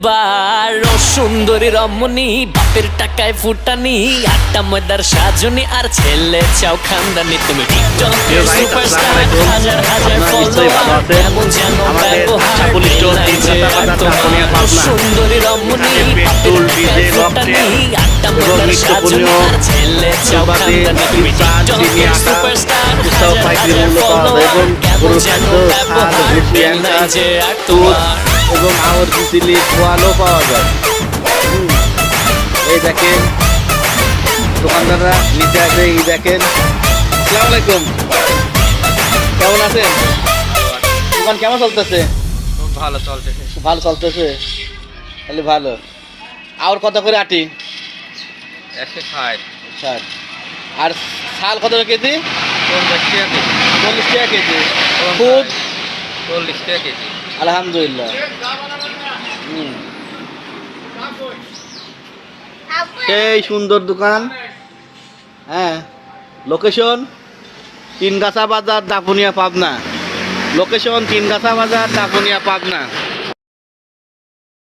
বারো সুন্দরী রমণী বাপের টাকায় ফুটানি আটটা ময়দার সাজনি আর ছেলে চাও খানদানি তুমি টিকটকে সুপারস্টার হাজার হাজার ফলোয়ার এমন যেন ব্যবহার সুন্দরী রমণী বাপের টাকায় ফুটানি আটটা ময়দার সাজনি আর ছেলে চাও খানদানি তুমি টিকটকে সুপারস্টার হাজার হাজার ফলোয়ার এমন যেন ব্যবহার নাই যে আর তোমার এবং আওয়ার চিলি পোয়ালও পাওয়া যায়। এই দেখেন দোকানদাররা নিচে আছে। এই দেখেন, আসসালামু আলাইকুম, কেমন আছেন? দোকান কেমন চলতেছে? ভালো চলতেছে। ভালো চলতেছে, তাহলে ভালো। আওয়ার কত করে আটি? 160। 60। আর শাল কত কেজি? 40 টাকা কেজি। 40 টাকা কেজি। খুব 40 টাকা কেজি। আলহামদুলিল্লাহ। এই সুন্দর দোকান। হ্যাঁ, লোকেশন তিনগাছা বাজার, দাপুনিয়া, পাবনা। লোকেশন তিনগাছা বাজার, দাপুনিয়া, পাবনা।